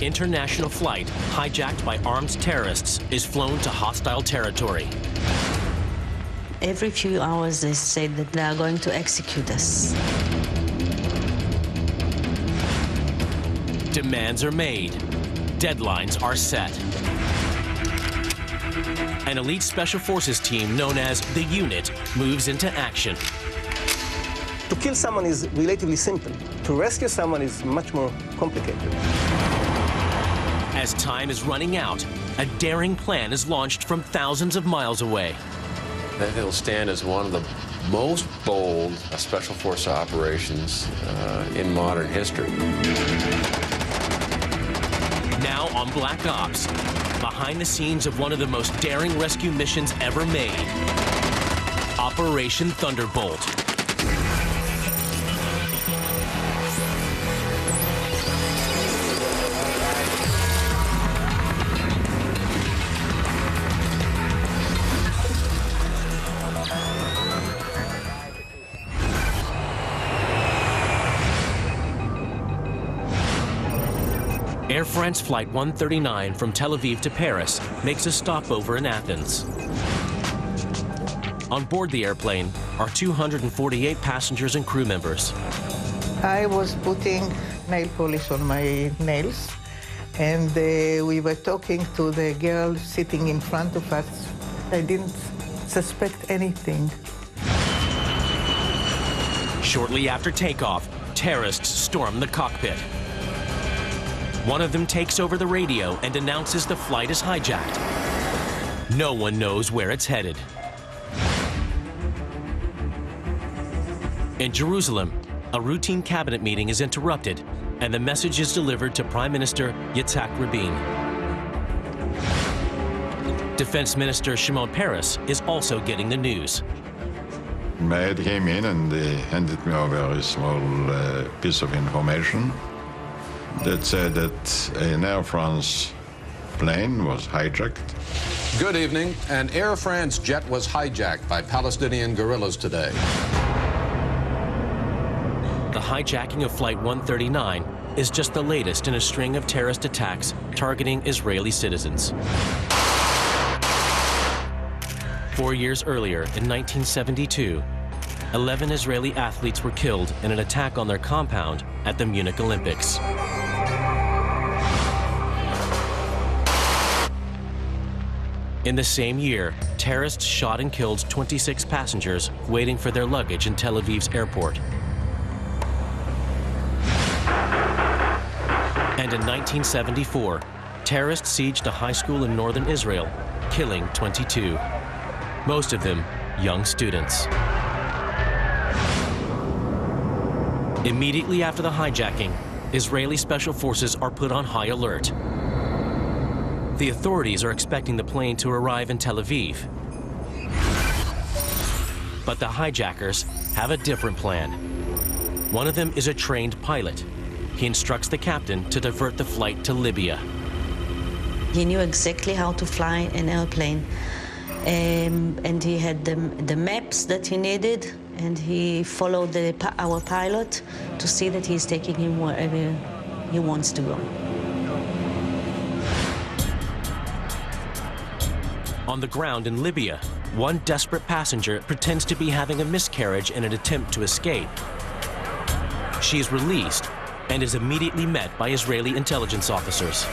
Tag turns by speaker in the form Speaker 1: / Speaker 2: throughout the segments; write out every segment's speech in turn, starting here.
Speaker 1: international flight, hijacked by armed terrorists, is flown to hostile territory.
Speaker 2: Every few hours they say that they are going to execute us.
Speaker 1: Demands are made. Deadlines are set. An elite special forces team known as the Unit moves into action.
Speaker 3: To kill someone is relatively simple. To rescue someone is much more complicated.
Speaker 1: As time is running out, a daring plan is launched from thousands of miles away.
Speaker 4: That will stand as one of the most bold special force operations in modern history.
Speaker 1: Now on Black Ops, behind the scenes of one of the most daring rescue missions ever made, Operation Thunderbolt. Air France Flight 139 from Tel Aviv to Paris makes a stopover in Athens. On board the airplane are 248 passengers and crew members.
Speaker 5: I was putting nail polish on my nails, and we were talking to the girl sitting in front of us. I didn't suspect anything.
Speaker 1: Shortly after takeoff, terrorists storm the cockpit. One of them takes over the radio and announces the flight is hijacked. No one knows where it's headed. In Jerusalem, a routine cabinet meeting is interrupted, and the message is delivered to Prime Minister Yitzhak Rabin. Defense Minister Shimon Peres is also getting the news.
Speaker 6: Maid came in and handed me a very small piece of information that said that an Air France plane was hijacked.
Speaker 7: Good evening. An Air France jet was hijacked by Palestinian guerrillas today.
Speaker 1: The hijacking of Flight 139 is just the latest in a string of terrorist attacks targeting Israeli citizens. 4 years earlier, in 1972, 11 Israeli athletes were killed in an attack on their compound at the Munich Olympics. In the same year, terrorists shot and killed 26 passengers waiting for their luggage in Tel Aviv's airport. And in 1974, terrorists sieged a high school in northern Israel, killing 22, most of them young students. Immediately after the hijacking, Israeli special forces are put on high alert. The authorities are expecting the plane to arrive in Tel Aviv. But the hijackers have a different plan. One of them is a trained pilot. He instructs the captain to divert the flight to Libya.
Speaker 2: He knew exactly how to fly an airplane, and he had the maps that he needed, and he followed our pilot to see that he's taking him wherever he wants to go.
Speaker 1: On the ground in Libya, one desperate passenger pretends to be having a miscarriage in an attempt to escape. She is released and is immediately met by Israeli intelligence officers.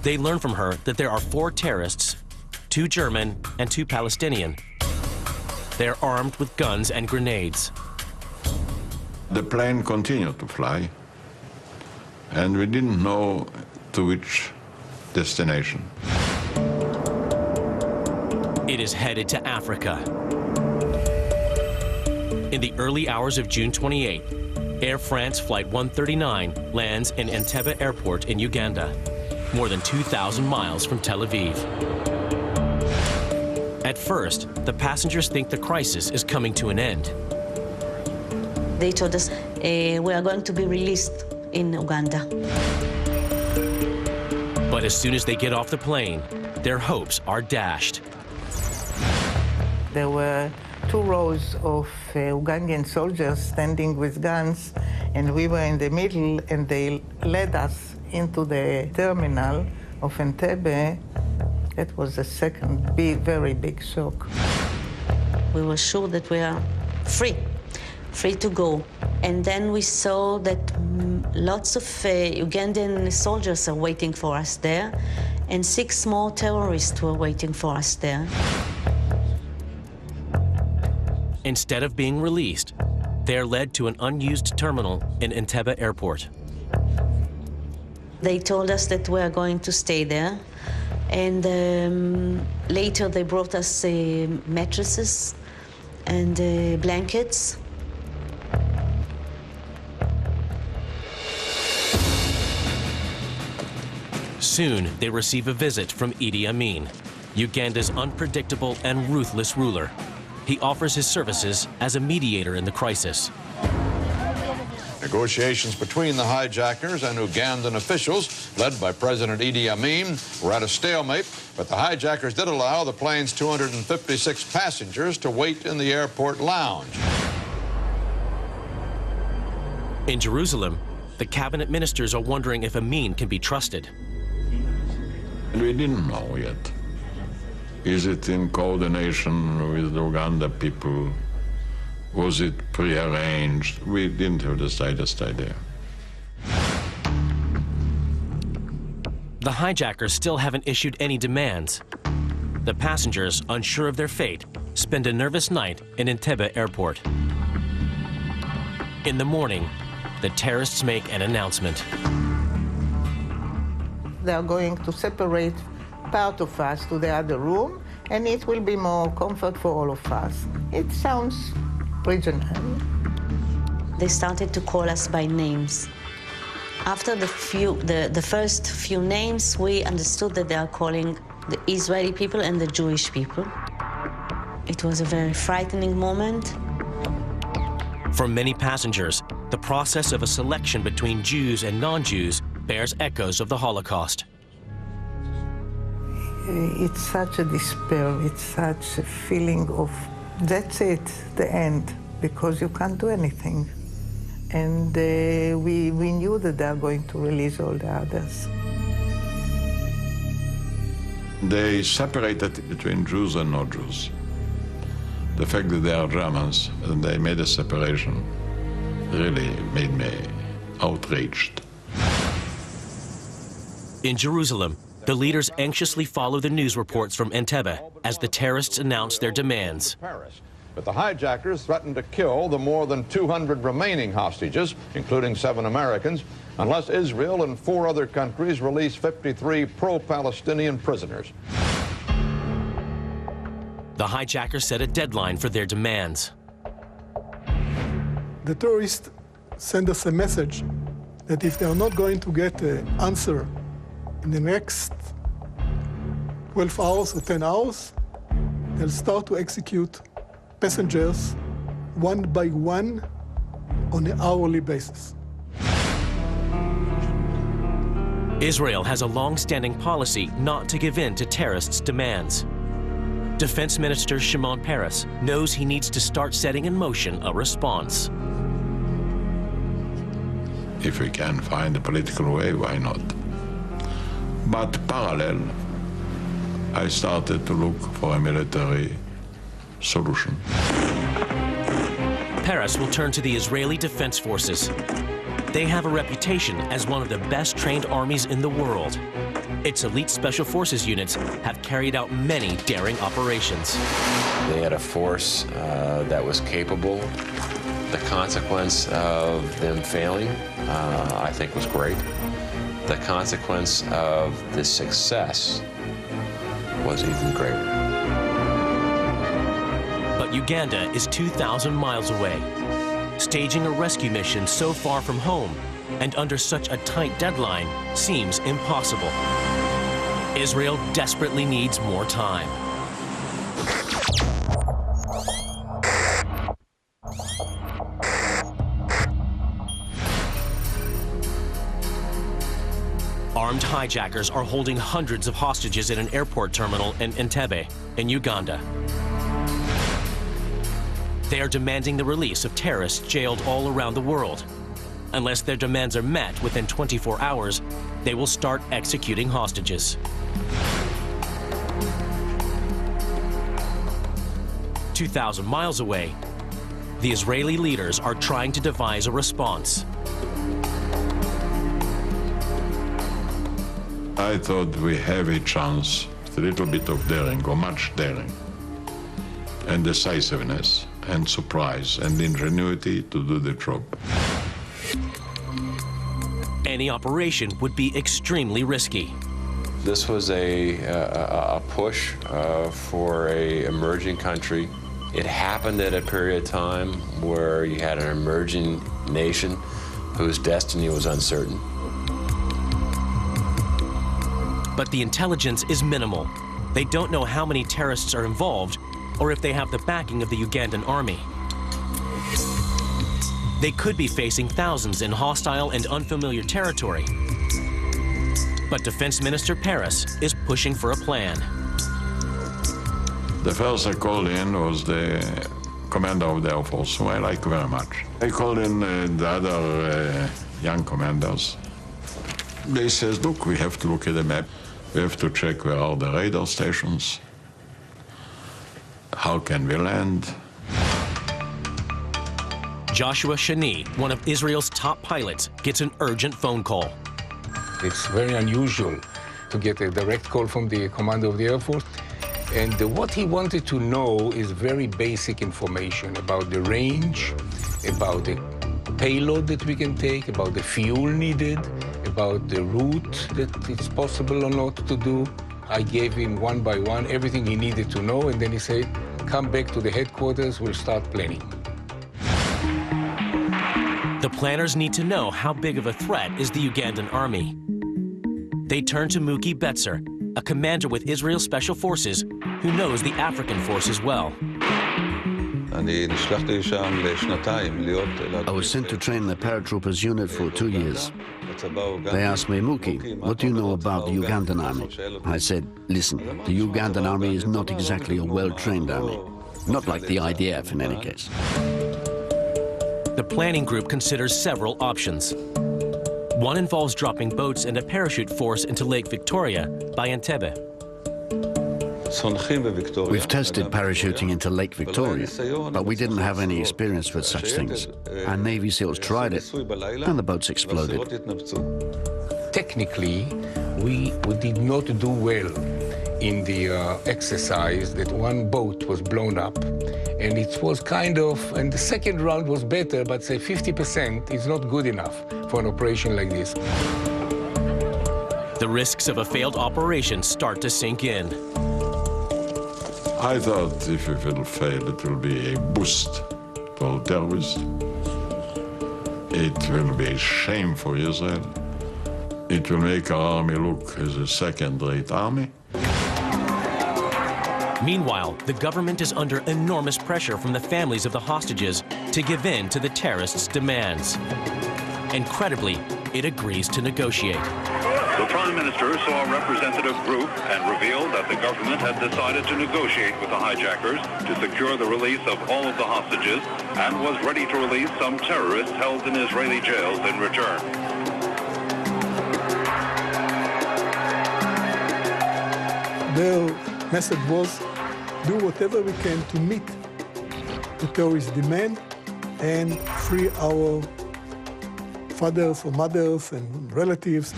Speaker 1: They learn from her that there are 4 terrorists, 2 German and 2 Palestinian. They're armed with guns and grenades.
Speaker 6: The plane continued to fly, and we didn't know to which destination.
Speaker 1: It is headed to Africa. In the early hours of June 28, Air France Flight 139 lands in Antebbe Airport in Uganda, more than 2,000 miles from Tel Aviv. At first, the passengers think the crisis is coming to an end.
Speaker 2: They told us we are going to be released in Uganda.
Speaker 1: But as soon as they get off the plane, their hopes are dashed.
Speaker 5: There were 2 rows of Ugandan soldiers standing with guns, and we were in the middle, and they led us into the terminal of Antebi, it was the second very big shock.
Speaker 2: We were sure that we are free to go. And then we saw that lots of Ugandan soldiers are waiting for us there, and 6 more terrorists were waiting for us there.
Speaker 1: Instead of being released, they are led to an unused terminal in Entebbe Airport.
Speaker 2: They told us that we are going to stay there, and later they brought us mattresses and blankets.
Speaker 1: Soon, they receive a visit from Idi Amin, Uganda's unpredictable and ruthless ruler. He offers his services as a mediator in the crisis.
Speaker 8: Negotiations between the hijackers and Ugandan officials, led by President Idi Amin, were at a stalemate, but the hijackers did allow the plane's 256 passengers to wait in the airport lounge.
Speaker 1: In Jerusalem, the cabinet ministers are wondering if Amin can be trusted.
Speaker 6: We didn't know yet. Is it in coordination with the Uganda people? Was it prearranged? We didn't have the slightest idea.
Speaker 1: The hijackers still haven't issued any demands. The passengers, unsure of their fate, spend a nervous night in Entebbe Airport. In the morning, the terrorists make an announcement.
Speaker 5: They are going to separate part of us to the other room, and it will be more comfort for all of us. It sounds reasonable.
Speaker 2: They started to call us by names. After the first few names, we understood that they are calling the Israeli people and the Jewish people. It was a very frightening moment.
Speaker 1: For many passengers, the process of a selection between Jews and non-Jews bears echoes of the Holocaust.
Speaker 5: It's such a despair, it's such a feeling of, that's it, the end, because you can't do anything. And we knew that they are going to release all the others.
Speaker 6: They separated between Jews and non-Jews. The fact that they are Germans and they made a separation really made me outraged.
Speaker 1: In Jerusalem, the leaders anxiously follow the news reports from Entebbe as the terrorists announce their demands.
Speaker 8: But the hijackers threatened to kill the more than 200 remaining hostages, including 7 Americans, unless Israel and 4 other countries release 53 pro-Palestinian prisoners.
Speaker 1: The hijackers set a deadline for their demands.
Speaker 9: The terrorists send us a message that if they are not going to get an answer in the next 12 hours or 10 hours, they'll start to execute passengers one by one on an hourly basis.
Speaker 1: Israel has a long-standing policy not to give in to terrorists' demands. Defense Minister Shimon Peres knows he needs to start setting in motion a response.
Speaker 6: If we can find a political way, why not? But parallel, I started to look for a military solution.
Speaker 1: Peres will turn to the Israeli Defense Forces. They have a reputation as one of the best-trained armies in the world. Its elite special forces units have carried out many daring operations.
Speaker 4: They had a force that was capable. The consequence of them failing, I think, was great. The consequence of the success was even greater.
Speaker 1: But Uganda is 2,000 miles away. Staging a rescue mission so far from home and under such a tight deadline seems impossible. Israel desperately needs more time. Armed hijackers are holding hundreds of hostages in an airport terminal in Entebbe, in Uganda. They are demanding the release of terrorists jailed all around the world. Unless their demands are met within 24 hours, they will start executing hostages. 2,000 miles away, the Israeli leaders are trying to devise a response.
Speaker 6: I thought we have a chance with a little bit of daring, or much daring, and decisiveness, and surprise, and ingenuity to do the job.
Speaker 1: Any operation would be extremely risky.
Speaker 4: This was a push for an emerging country. It happened at a period of time where you had an emerging nation whose destiny was uncertain.
Speaker 1: But the intelligence is minimal. They don't know how many terrorists are involved or if they have the backing of the Ugandan army. They could be facing thousands in hostile and unfamiliar territory. But Defense Minister Paris is pushing for a plan.
Speaker 6: The first I called in was the commander of the Air Force, who I like very much. I called in the other young commanders. They says, look, we have to look at the map. We have to check where are the radar stations. How can we land?
Speaker 1: Joshua Shani, one of Israel's top pilots, gets an urgent phone call.
Speaker 10: It's very unusual to get a direct call from the commander of the Air Force. And what he wanted to know is very basic information about the range, about the payload that we can take, about the fuel needed, about the route that it's possible or not to do. I gave him one by one everything he needed to know, and then he said, come back to the headquarters, we'll start planning.
Speaker 1: The planners need to know how big of a threat is the Ugandan army. They turn to Muki Betzer, a commander with Israel Special Forces who knows the African forces well.
Speaker 11: I was sent to train the paratroopers unit for 2 years. They asked me, Muki, what do you know about the Ugandan army? I said, listen, the Ugandan army is not exactly a well-trained army. Not like the IDF in any case.
Speaker 1: The planning group considers several options. One involves dropping boats and a parachute force into Lake Victoria by Ankara.
Speaker 11: We've tested parachuting into Lake Victoria, but we didn't have any experience with such things. Our Navy SEALs tried it, and the boats exploded.
Speaker 10: Technically, we did not do well in the exercise. That one boat was blown up, and it was kind of, and the second round was better, but say 50% is not good enough for an operation like this.
Speaker 1: The risks of a failed operation start to sink in.
Speaker 6: I thought if it will fail, it will be a boost for terrorists. It will be a shame for Israel. It will make our army look as a second-rate army.
Speaker 1: Meanwhile, the government is under enormous pressure from the families of the hostages to give in to the terrorists' demands. Incredibly, it agrees to negotiate.
Speaker 12: The Prime Minister saw a representative group and revealed that the government had decided to negotiate with the hijackers to secure the release of all of the hostages and was ready to release some terrorists held in Israeli jails in return.
Speaker 9: Their message was, do whatever we can to meet the terrorist demand and free our fathers or mothers and relatives.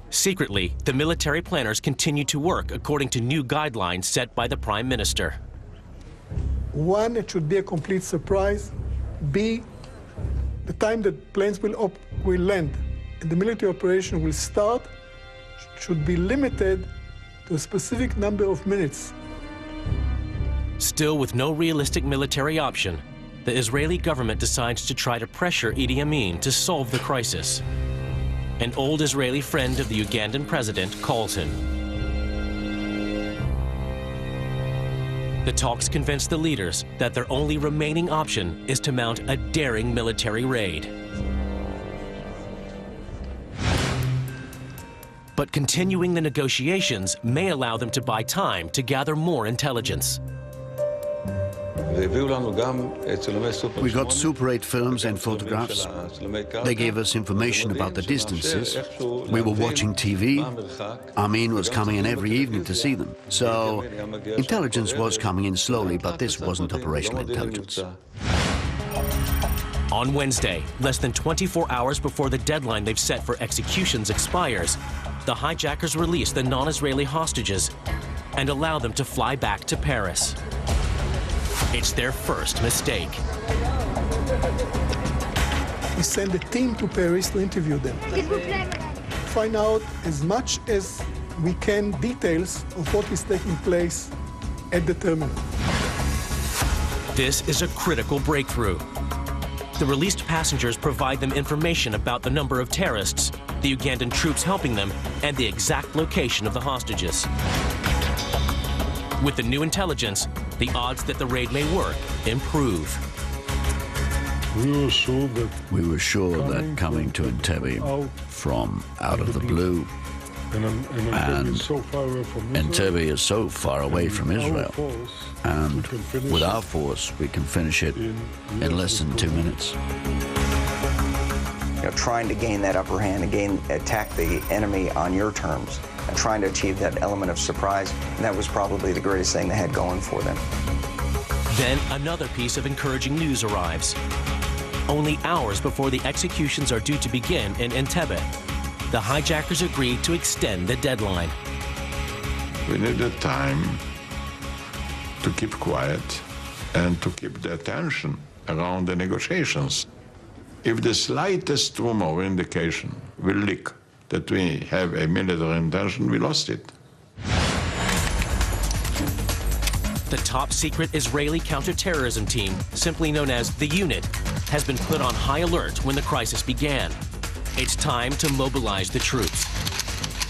Speaker 1: Secretly, the military planners continue to work according to new guidelines set by the Prime Minister.
Speaker 9: One, it should be a complete surprise. B, the time that planes will land and the military operation will start should be limited to a specific number of minutes.
Speaker 1: Still, with no realistic military option, the Israeli government decides to try to pressure Idi Amin to solve the crisis. An old Israeli friend of the Ugandan president calls him. The talks convince the leaders that their only remaining option is to mount a daring military raid. But continuing the negotiations may allow them to buy time to gather more intelligence.
Speaker 11: We got Super 8 films and photographs. They gave us information about the distances. We were watching TV. Amin was coming in every evening to see them. So intelligence was coming in slowly, but this wasn't operational intelligence.
Speaker 1: On Wednesday, less than 24 hours before the deadline they've set for executions expires, the hijackers release the non-Israeli hostages and allow them to fly back to Paris. It's their first mistake.
Speaker 9: We send a team to Paris to interview them. Find out as much as we can details of what is taking place at the terminal.
Speaker 1: This is a critical breakthrough. The released passengers provide them information about the number of terrorists, the Ugandan troops helping them, and the exact location of the hostages. With the new intelligence, the odds that the raid may work improve.
Speaker 6: We were sure that coming to Antebi from out of the blue, and Antebi is so far away from Israel, and with our force we can finish it in less than 2 minutes.
Speaker 13: Trying to gain that upper hand and attack the enemy on your terms, and trying to achieve that element of surprise, and that was probably the greatest thing they had going for them.
Speaker 1: Then another piece of encouraging news arrives. Only hours before the executions are due to begin in Entebbe, the hijackers agreed to extend the deadline.
Speaker 6: We needed time to keep quiet and to keep the attention around the negotiations. If the slightest rumor or indication will leak that we have a military intention, we lost it.
Speaker 1: The top-secret Israeli counterterrorism team, simply known as the Unit, has been put on high alert when the crisis began. It's time to mobilize the troops.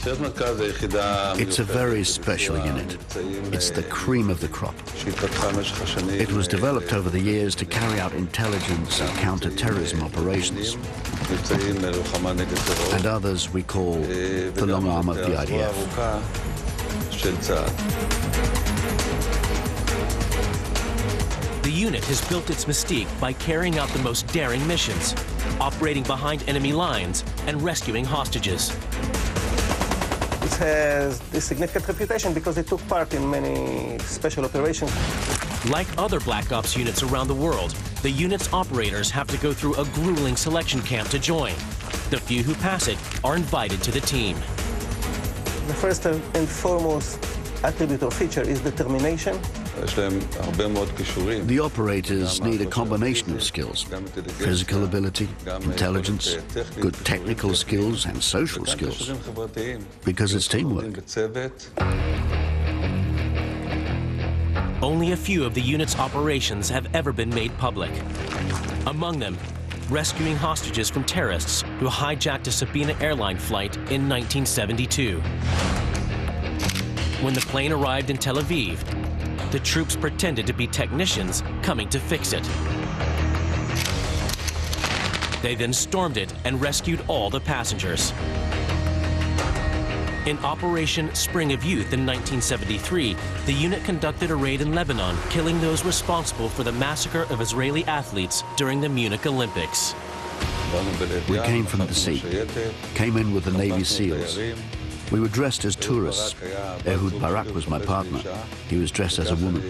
Speaker 11: It's a very special unit. It's the cream of the crop. It was developed over the years to carry out intelligence and counter-terrorism operations. And others we call the long arm of the IDF.
Speaker 1: The unit has built its mystique by carrying out the most daring missions, operating behind enemy lines, and rescuing hostages.
Speaker 3: It has this significant reputation because it took part in many special operations.
Speaker 1: Like other Black Ops units around the world, the unit's operators have to go through a grueling selection camp to join. The few who pass it are invited to the team.
Speaker 3: The first and foremost attribute or feature is determination.
Speaker 11: The operators need a combination of skills: physical ability, intelligence, good technical skills, and social skills, because it's teamwork.
Speaker 1: Only a few of the unit's operations have ever been made public. Among them, rescuing hostages from terrorists who hijacked a Sabina airline flight in 1972. When the plane arrived in Tel Aviv, the troops pretended to be technicians coming to fix it. They then stormed it and rescued all the passengers. In Operation Spring of Youth in 1973, the unit conducted a raid in Lebanon, killing those responsible for the massacre of Israeli athletes during the Munich Olympics.
Speaker 11: We came from the sea, came in with the Navy SEALs. We were dressed as tourists. Ehud Barak was my partner. He was dressed as a woman.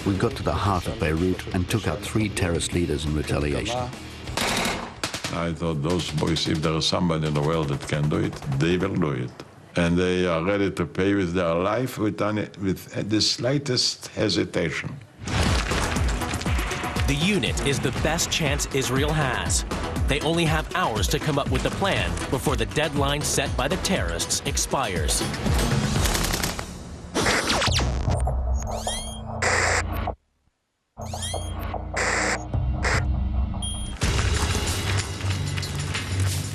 Speaker 11: We got to the heart of Beirut and took out 3 terrorist leaders in retaliation.
Speaker 6: I thought, those boys, if there is somebody in the world that can do it, they will do it. And they are ready to pay with their life with the slightest hesitation.
Speaker 1: The unit is the best chance Israel has. They only have hours to come up with a plan before the deadline set by the terrorists expires.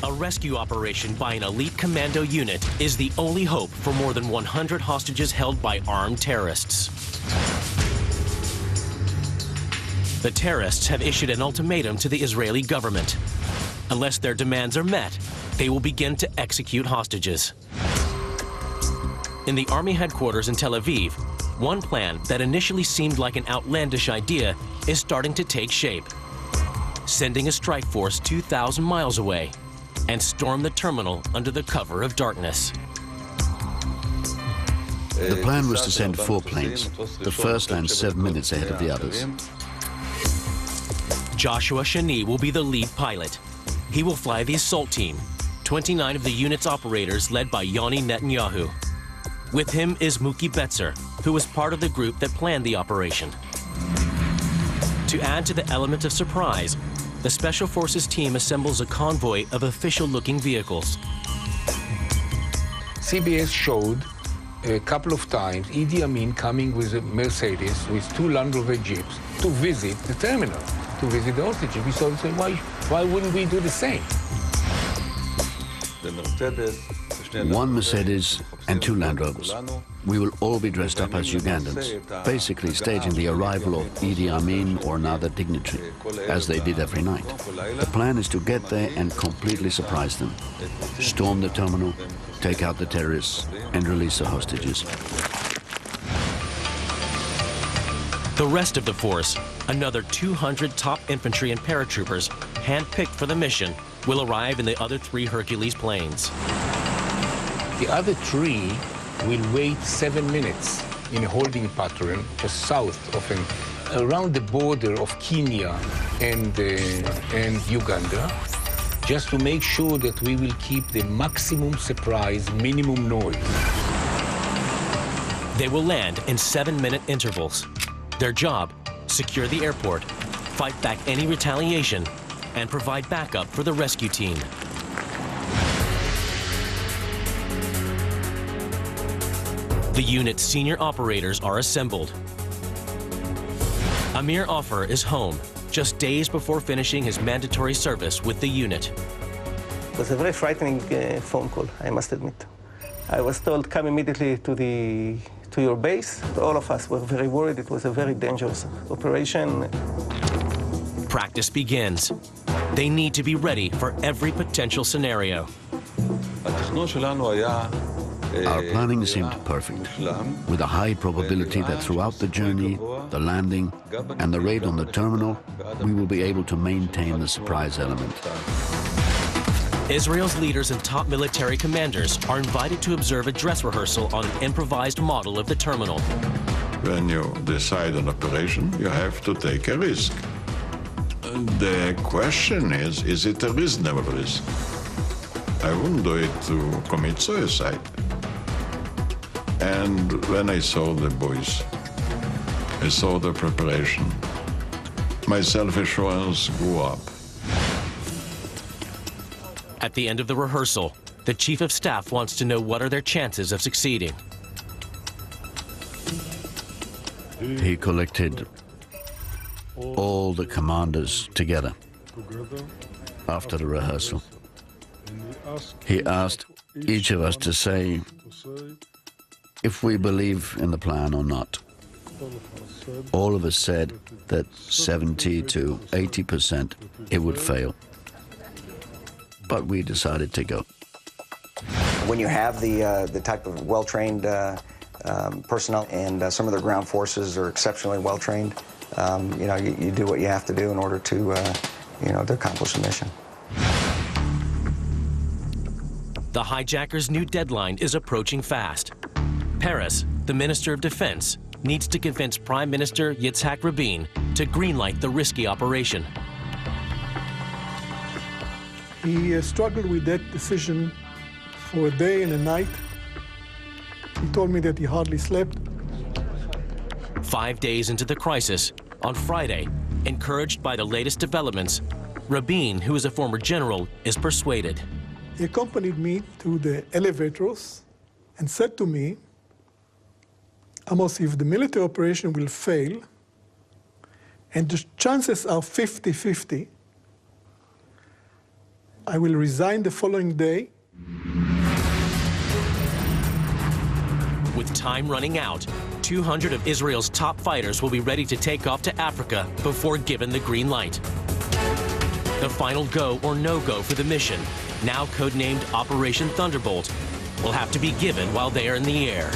Speaker 1: A rescue operation by an elite commando unit is the only hope for more than 100 hostages held by armed terrorists. The terrorists have issued an ultimatum to the Israeli government. Unless their demands are met, they will begin to execute hostages. In the army headquarters in Tel Aviv, one plan that initially seemed like an outlandish idea is starting to take shape. Sending a strike force 2,000 miles away and storm the terminal under the cover of darkness.
Speaker 11: The plan was to send 4 planes. The first land 7 minutes ahead of the others.
Speaker 1: Joshua Shani will be the lead pilot. He will fly the assault team, 29 of the unit's operators led by Yoni Netanyahu. With him is Mookie Betzer, who was part of the group that planned the operation. To add to the element of surprise, the Special Forces team assembles a convoy of official-looking vehicles.
Speaker 10: CBS showed a couple of times Idi Amin coming with a Mercedes with 2 Land Rover Jeeps to visit the terminal, to visit the hostages. We started saying, why wouldn't we do the same?
Speaker 11: 1 Mercedes and 2 Land Rovers. We will all be dressed up as Ugandans, basically staging the arrival of Idi Amin or another dignitary, as they did every night. The plan is to get there and completely surprise them, storm the terminal, take out the terrorists, and release the hostages.
Speaker 1: The rest of the force, another 200 top infantry and paratroopers, handpicked for the mission, will arrive in the other 3 Hercules planes.
Speaker 10: The other 3 will wait 7 minutes in a holding pattern just south of around the border of Kenya and Uganda, just to make sure that we will keep the maximum surprise, minimum noise.
Speaker 1: They will land in 7-minute intervals. Their job, secure the airport, fight back any retaliation, and provide backup for the rescue team. The unit's senior operators are assembled. Amir Offer is home, just days before finishing his mandatory service with the unit.
Speaker 3: It was a very frightening phone call, I must admit. I was told, come immediately to your base. All of us were very worried. It was a very dangerous operation.
Speaker 1: Practice begins. They need to be ready for every potential scenario.
Speaker 11: Our planning seemed perfect, with a high probability that throughout the journey, the landing, and the raid on the terminal, we will be able to maintain the surprise element.
Speaker 1: Israel's leaders and top military commanders are invited to observe a dress rehearsal on an improvised model of the terminal.
Speaker 6: When you decide on operation, you have to take a risk. The question is it a reasonable risk? I wouldn't do it to commit suicide. And when I saw the boys, I saw the preparation, my self-assurance grew up.
Speaker 1: At the end of the rehearsal, the Chief of Staff wants to know what are their chances of succeeding.
Speaker 11: He collected all the commanders together after the rehearsal. He asked each of us to say if we believe in the plan or not. All of us said that 70 to 80% it would fail. But we decided to go.
Speaker 13: When you have the type of well-trained personnel and some of the ground forces are exceptionally well-trained, you do what you have to do in order to, to accomplish the mission.
Speaker 1: The hijackers' new deadline is approaching fast. Paris, the Minister of Defense, needs to convince Prime Minister Yitzhak Rabin to greenlight the risky operation.
Speaker 9: He struggled with that decision for a day and a night. He told me that he hardly slept.
Speaker 1: 5 days into the crisis, on Friday, encouraged by the latest developments, Rabin, who is a former general, is persuaded.
Speaker 9: He accompanied me to the elevators and said to me, Amos, if the military operation will fail, and the chances are 50-50, I will resign the following day.
Speaker 1: With time running out, 200 of Israel's top fighters will be ready to take off to Africa before given the green light. The final go or no-go for the mission, now codenamed Operation Thunderbolt, will have to be given while they are in the air.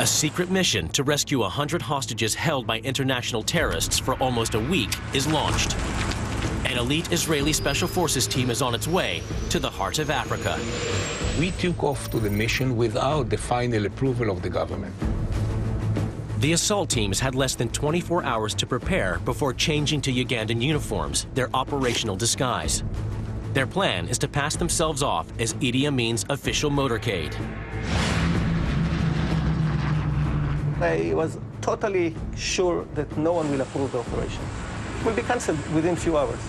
Speaker 1: A secret mission to rescue 100 hostages held by international terrorists for almost a week is launched. An elite Israeli Special Forces team is on its way to the heart of Africa.
Speaker 10: We took off to the mission without the final approval of the government.
Speaker 1: The assault teams had less than 24 hours to prepare before changing to Ugandan uniforms, their operational disguise. Their plan is to pass themselves off as Idi Amin's official motorcade.
Speaker 3: I was totally sure that no one will approve the operation. It will be cancelled within a few hours.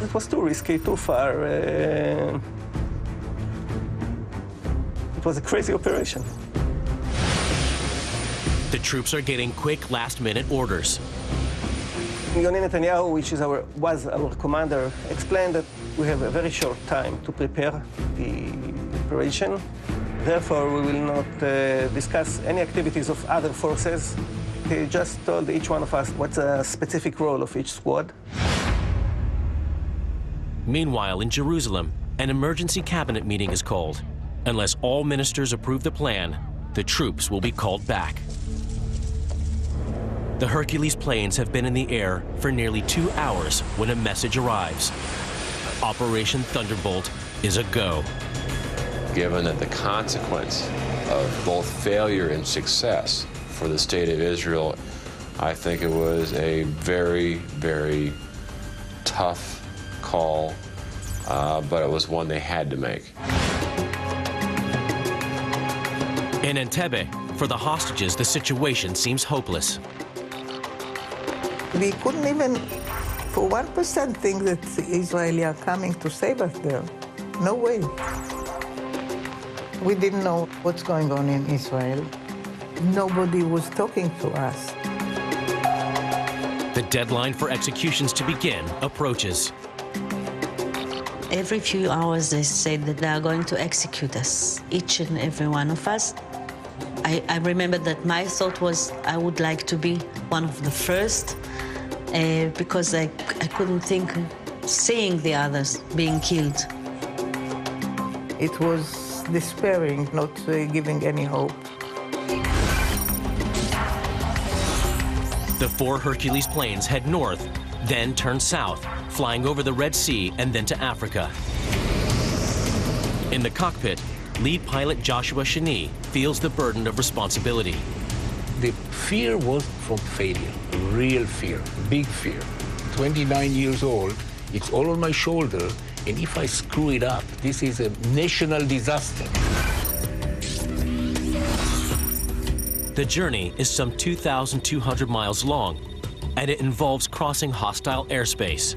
Speaker 3: It was too risky, too far. It was a crazy operation.
Speaker 1: The troops are getting quick last-minute orders.
Speaker 3: Netaniהו, which was our commander, explained that we have a very short time to prepare the operation. Therefore, we will not discuss any activities of other forces. He just told each one of us what's the specific role of each squad.
Speaker 1: Meanwhile, in Jerusalem, an emergency cabinet meeting is called. Unless all ministers approve the plan, the troops will be called back. The Hercules planes have been in the air for nearly 2 hours when a message arrives. Operation Thunderbolt is a go.
Speaker 4: Given that the consequence of both failure and success for the state of Israel, I think it was a very, very tough call, but it was one they had to make.
Speaker 1: In Antebi, for the hostages, the situation seems hopeless.
Speaker 5: We couldn't even, for 1%, think that the Israelis are coming to save us there. No way. We didn't know what's going on in Israel. Nobody was talking to us.
Speaker 1: The deadline for executions to begin approaches.
Speaker 2: Every few hours they said that they are going to execute us, each and every one of us. I remember that my thought was I would like to be one of the first because I couldn't think seeing the others being killed.
Speaker 5: It was despairing, not giving any hope.
Speaker 1: The 4 Hercules planes head north, then turn south, flying over the Red Sea and then to Africa. In the cockpit, lead pilot Joshua Shani feels the burden of responsibility.
Speaker 10: The fear was from failure, real fear, big fear. 29 years old, it's all on my shoulder, and if I screw it up, this is a national disaster.
Speaker 1: The journey is some 2,200 miles long, and it involves crossing hostile airspace.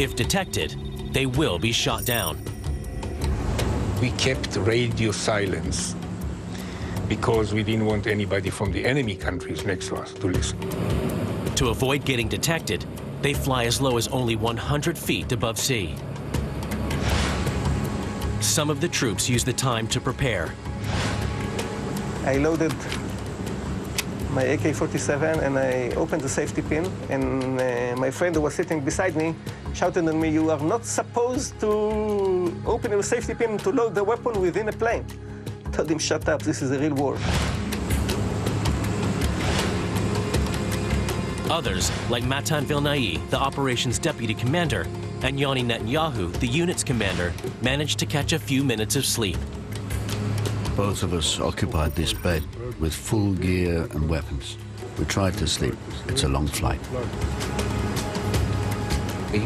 Speaker 1: If detected, they will be shot down.
Speaker 10: We kept radio silence because we didn't want anybody from the enemy countries next to us to listen.
Speaker 1: To avoid getting detected, they fly as low as only 100 feet above sea. Some of the troops use the time to prepare.
Speaker 3: I loaded my AK-47 and I opened the safety pin, and my friend who was sitting beside me shouted at me, "You are not supposed to open your safety pin to load the weapon within a plane." I told him, "Shut up, this is a real war."
Speaker 1: Others, like Matan Vilnai, the operations deputy commander, and Yoni Netanyahu, the unit's commander, managed to catch a few minutes of sleep.
Speaker 11: Both of us occupied this bed with full gear and weapons. We tried to sleep. It's a long flight.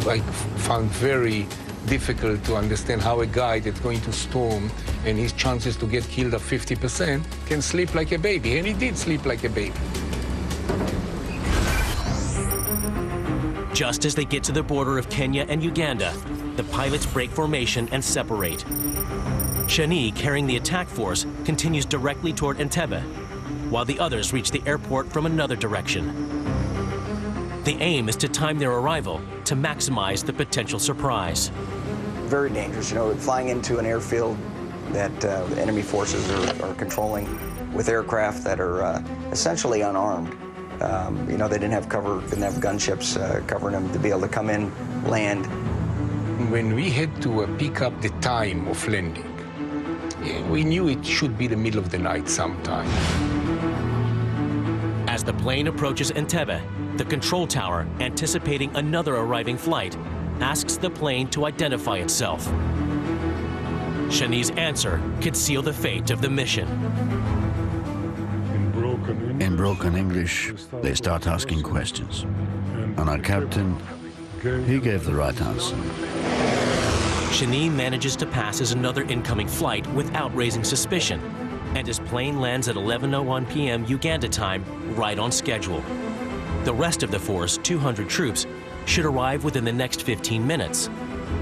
Speaker 10: I found very difficult to understand how a guy that's going to storm and his chances to get killed are 50% can sleep like a baby, and he did sleep like a baby.
Speaker 1: Just as they get to the border of Kenya and Uganda, the pilots break formation and separate. Shani, carrying the attack force, continues directly toward Entebbe, while the others reach the airport from another direction. The aim is to time their arrival to maximize the potential surprise.
Speaker 13: Very dangerous, you know, flying into an airfield that the enemy forces are controlling with aircraft that are essentially unarmed. You know, they didn't have cover, didn't have gunships covering them to be able to come in, land.
Speaker 10: When we had to pick up the time of landing, we knew it should be the middle of the night sometime.
Speaker 1: As the plane approaches Entebbe, the control tower, anticipating another arriving flight, asks the plane to identify itself. Shani's answer could seal the fate of the mission.
Speaker 11: In broken English, they start asking questions. And our captain, he gave the right answer.
Speaker 1: Shani manages to pass as another incoming flight without raising suspicion, and his plane lands at 11:01 p.m. Uganda time, right on schedule. The rest of the force, 200 troops, should arrive within the next 15 minutes.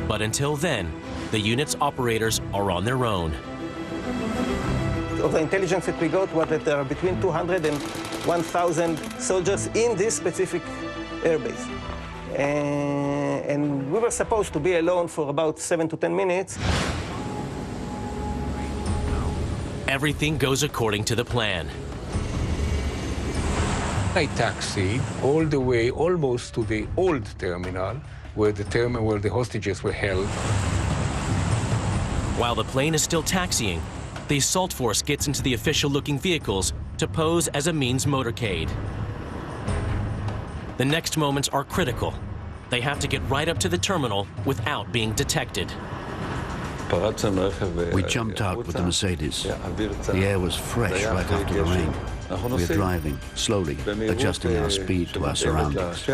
Speaker 1: But until then, the unit's operators are on their own.
Speaker 3: Of the intelligence that we got was that there are between 200 and 1,000 soldiers in this specific airbase. And we were supposed to be alone for about 7 to 10 minutes.
Speaker 1: Everything goes according to the plan.
Speaker 10: I taxied all the way almost to the old terminal, where the hostages were held.
Speaker 1: While the plane is still taxiing, the assault force gets into the official-looking vehicles to pose as a means motorcade. The next moments are critical. They have to get right up to the terminal without being detected.
Speaker 11: We jumped out with the Mercedes. The air was fresh right after the rain. We are driving slowly, adjusting our speed to our surroundings.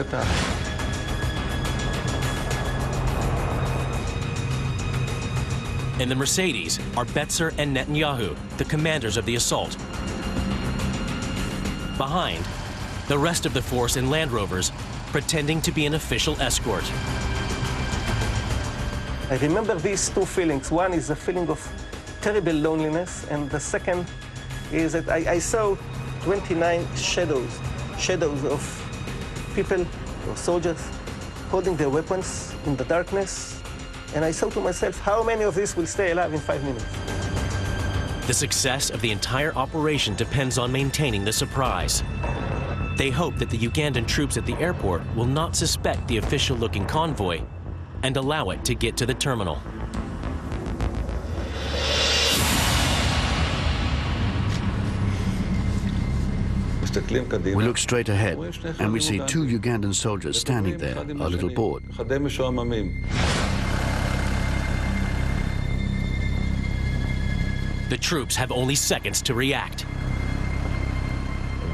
Speaker 1: In the Mercedes are Betzer and Netanyahu, the commanders of the assault. Behind, the rest of the force in Land Rovers, pretending to be an official escort.
Speaker 3: I remember these two feelings. One is a feeling of terrible loneliness, and the second is that I saw 29 shadows of people or soldiers holding their weapons in the darkness, and I thought to myself, how many of these will stay alive in 5 minutes?
Speaker 1: The success of the entire operation depends on maintaining the surprise. They hope that the Ugandan troops at the airport will not suspect the official-looking convoy and allow it to get to the terminal.
Speaker 11: We look straight ahead, and we see two Ugandan soldiers standing there, a little bored.
Speaker 1: The troops have only seconds to react.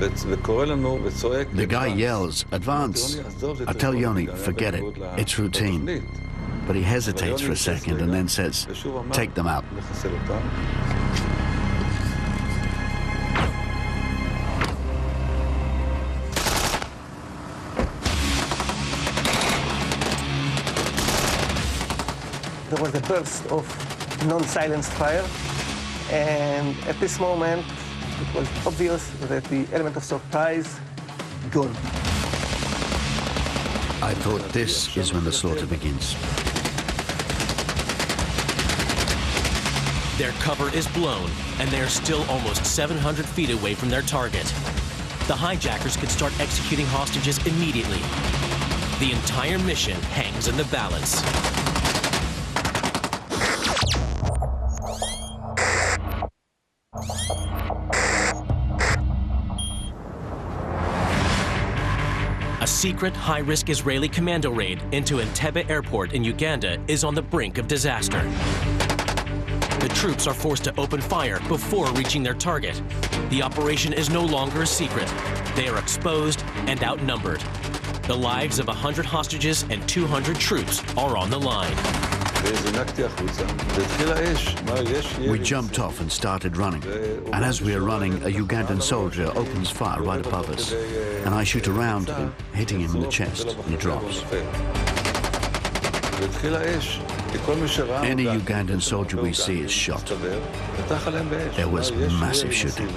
Speaker 11: The guy yells, "Advance!" I tell Yoni, forget it, it's routine. But he hesitates for a second and then says, "Take them out."
Speaker 3: There was a burst of non-silenced fire, and at this moment, it was obvious that the element of surprise gone.
Speaker 11: I thought this is when the slaughter begins.
Speaker 1: Their cover is blown, and they are still almost 700 feet away from their target. The hijackers could start executing hostages immediately. The entire mission hangs in the balance. A secret, high-risk Israeli commando raid into Entebbe Airport in Uganda is on the brink of disaster. The troops are forced to open fire before reaching their target. The operation is no longer a secret. They are exposed and outnumbered. The lives of 100 hostages and 200 troops are on the line.
Speaker 11: We jumped off and started running. And as we are running, a Ugandan soldier opens fire right above us. And I shoot around him, hitting him in the chest. He drops. Any Ugandan soldier we see is shot. There was massive shooting.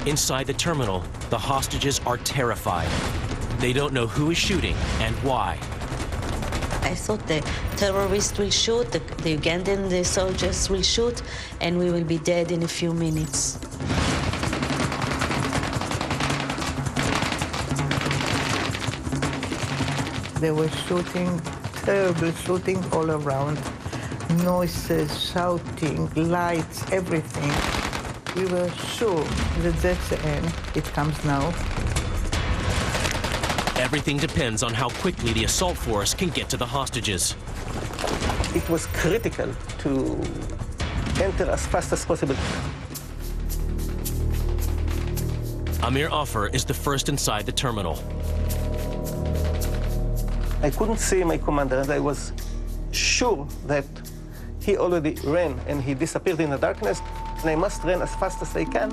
Speaker 1: Inside the terminal, the hostages are terrified. They don't know who is shooting and why.
Speaker 2: I thought the terrorists will shoot, the Ugandan soldiers will shoot, and we will be dead in a few minutes.
Speaker 5: They were shooting, terrible shooting all around. Noises, shouting, lights, everything. We were sure that that's the end. It comes now.
Speaker 1: Everything depends on how quickly the assault force can get to the hostages.
Speaker 3: It was critical to enter as fast as possible.
Speaker 1: Amir Offer is the first inside the terminal.
Speaker 3: I couldn't see my commander, and I was sure that he already ran and he disappeared in the darkness, and I must run as fast as I can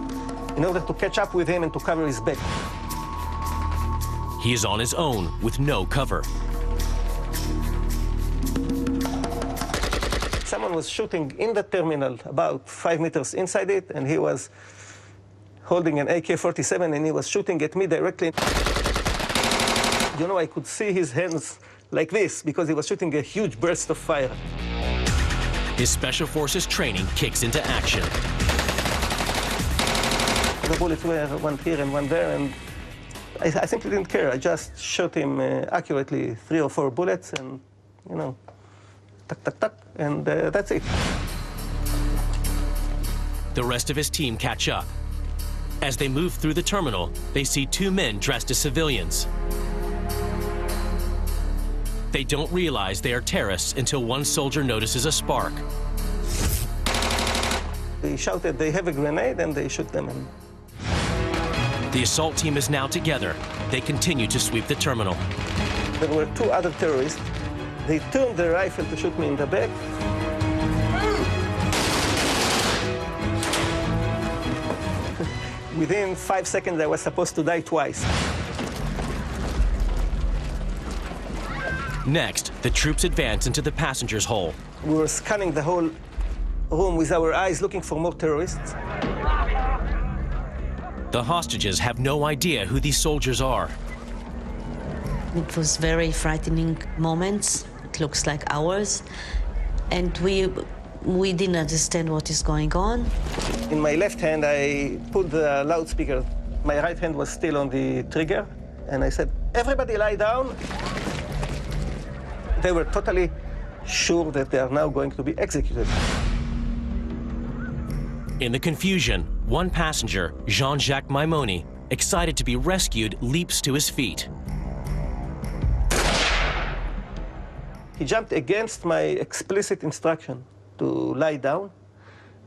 Speaker 3: in order to catch up with him and to cover his back.
Speaker 1: He is on his own with no cover.
Speaker 3: Someone was shooting in the terminal about 5 meters inside it, and he was holding an AK-47, and he was shooting at me directly. You know, I could see his hands like this because he was shooting a huge burst of fire.
Speaker 1: His Special Forces training kicks into action.
Speaker 3: The bullets were one here and one there, and I simply didn't care. I just shot him accurately 3 or 4 bullets, and, you know, tuck, tuck, tuck, and that's it.
Speaker 1: The rest of his team catch up. As they move through the terminal, they see 2 men dressed as civilians. They don't realize they are terrorists until one soldier notices a spark.
Speaker 3: They shouted, "They have a grenade," and they shoot them.
Speaker 1: The assault team is now together. They continue to sweep the terminal.
Speaker 3: There were 2 other terrorists. They turned their rifle to shoot me in the back. Within 5 seconds, I was supposed to die twice.
Speaker 1: Next, the troops advance into the passenger's hole.
Speaker 3: We were scanning the whole room with our eyes, looking for more terrorists.
Speaker 1: The hostages have no idea who these soldiers are.
Speaker 2: It was very frightening moments. It looks like hours. And we didn't understand what is going on.
Speaker 3: In my left hand, I pulled the loudspeaker. My right hand was still on the trigger. And I said, "Everybody lie down." They were totally sure that they are now going to be executed.
Speaker 1: In the confusion, one passenger, Jean-Jacques Maimoni, excited to be rescued, leaps to his feet.
Speaker 3: He jumped against my explicit instruction to lie down,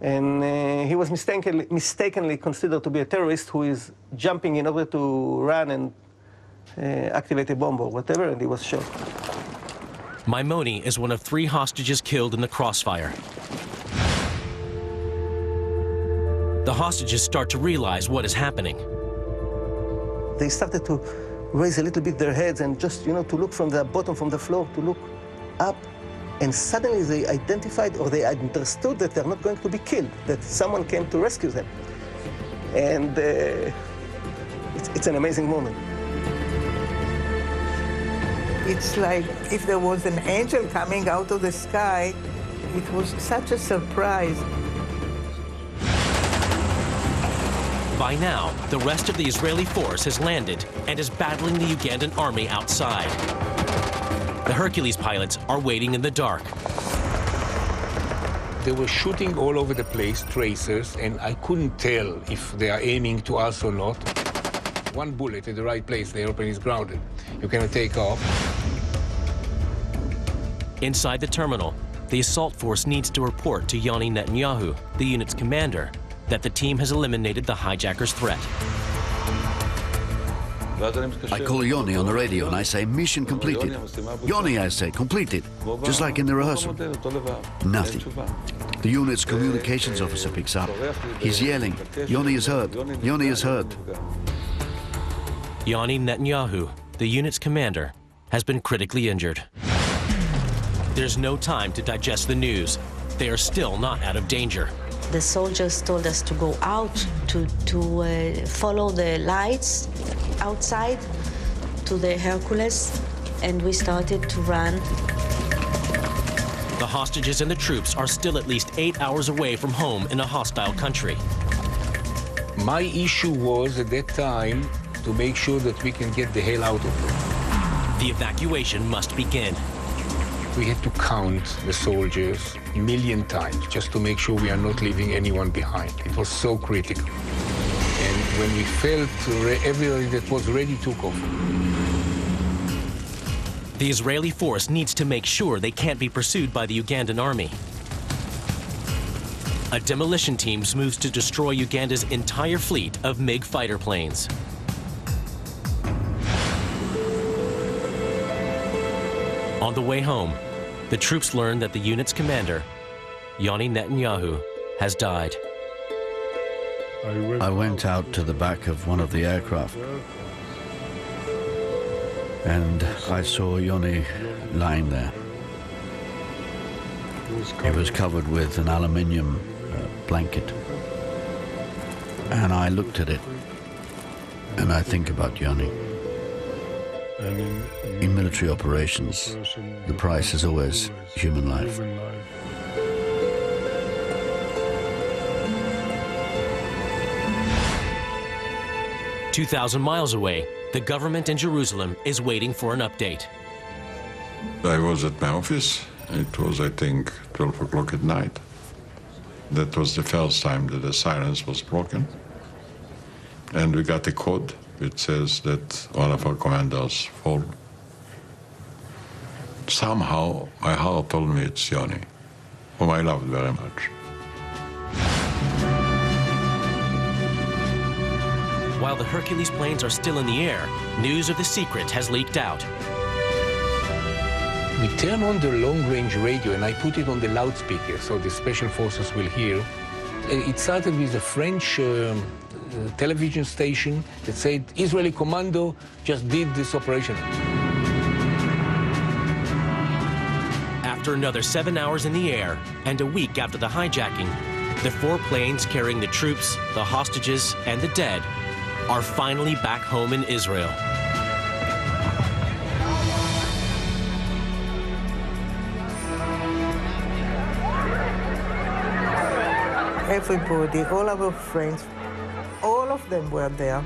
Speaker 3: and he was mistakenly considered to be a terrorist who is jumping in order to run and activate a bomb or whatever, and he was shot.
Speaker 1: Maimoni is one of 3 hostages killed in the crossfire. The hostages start to realize what is happening.
Speaker 3: They started to raise a little bit their heads and just, you know, to look from the bottom, from the floor, to look up. And suddenly they identified, or they understood that they're not going to be killed, that someone came to rescue them. And it's an amazing moment.
Speaker 5: It's like if there was an angel coming out of the sky. It was such a surprise.
Speaker 1: By now, the rest of the Israeli force has landed and is battling the Ugandan army outside. The Hercules pilots are waiting in the dark.
Speaker 10: They were shooting all over the place, tracers, and I couldn't tell if they are aiming to us or not. One bullet in the right place, the airplane is grounded. You cannot take off.
Speaker 1: Inside the terminal, the assault force needs to report to Yoni Netanyahu, the unit's commander, that the team has eliminated the hijackers' threat.
Speaker 11: I call Yoni on the radio and I say, "Mission completed." "Yoni," I say, "completed." Just like in the rehearsal. Nothing. The unit's communications officer picks up. He's yelling, "Yoni is hurt. Yoni is hurt."
Speaker 1: Yoni Netanyahu, the unit's commander, has been critically injured. There's no time to digest the news. They are still not out of danger.
Speaker 2: The soldiers told us to go out, to follow the lights outside to the Hercules, and we started to run.
Speaker 1: The hostages and the troops are still at least 8 hours away from home in a hostile country.
Speaker 10: My issue was at that time to make sure that we can get the hell out of there.
Speaker 1: The evacuation must begin.
Speaker 10: We had to count the soldiers a million times just to make sure we are not leaving anyone behind. It was so critical. And when we felt everybody that was ready took off.
Speaker 1: The Israeli force needs to make sure they can't be pursued by the Ugandan army. A demolition team moves to destroy Uganda's entire fleet of MiG fighter planes. On the way home, the troops learn that the unit's commander, Netanyahu, has died.
Speaker 11: I went out to the back of one of the aircraft, and I saw Yoni lying there. He was covered with an aluminium blanket. And I looked at it, and I think about Yoni. In military operations, the price is always human life.
Speaker 1: "2,000 miles away, the government in Jerusalem is waiting for an update.
Speaker 6: I was at my office. It was, I think, 12 o'clock at night. That was the first time that the silence was broken. And we got a code which says that all of our commanders fall. Somehow, my heart told me it's Yoni, whom I loved very much.
Speaker 1: While the Hercules planes are still in the air, news of the secret has leaked out.
Speaker 10: We turn on the long-range radio and I put it on the loudspeaker so the special forces will hear. It started with a French television station that said Israeli commando just did this operation.
Speaker 1: After another 7 hours in the air and a week after the hijacking, the 4 planes carrying the troops, the hostages, and the dead are finally back home in Israel.
Speaker 5: Everybody, all our friends, all of them were there.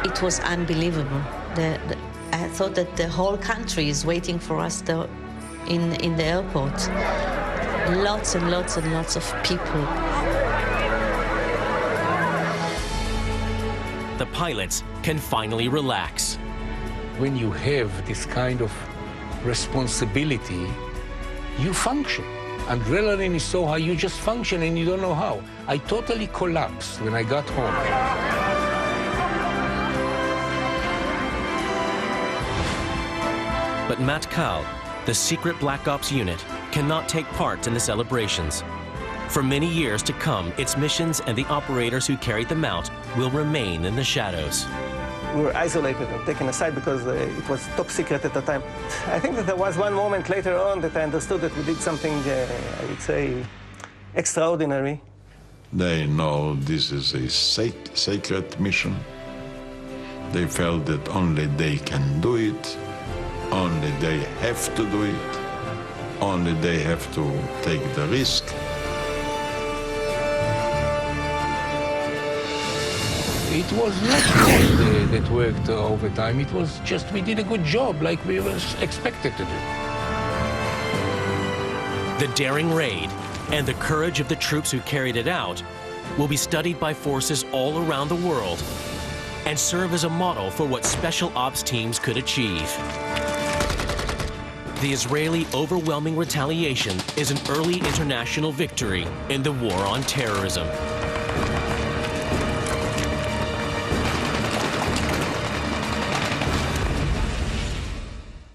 Speaker 2: It was unbelievable. I thought that the whole country is waiting for us in the airport. Lots and lots and lots of people.
Speaker 1: The pilots can finally relax.
Speaker 10: When you have this kind of responsibility, you function. Adrenaline is so high, you just function and you don't know how. I totally collapsed when I got home.
Speaker 1: But Matkal, the secret Black Ops unit, cannot take part in the celebrations. For many years to come, its missions and the operators who carried them out will remain in the shadows.
Speaker 3: We were isolated and taken aside because it was top secret at the time. I think that there was one moment later on that I understood that we did something, I would say, extraordinary.
Speaker 6: They know this is a sacred mission. They felt that only they can do it, only they have to do it, only they have to take the risk.
Speaker 10: It was not God that worked overtime. It was just we did a good job like we were expected to do.
Speaker 1: The daring raid and the courage of the troops who carried it out will be studied by forces all around the world and serve as a model for what special ops teams could achieve. The Israeli overwhelming retaliation is an early international victory in the war on terrorism.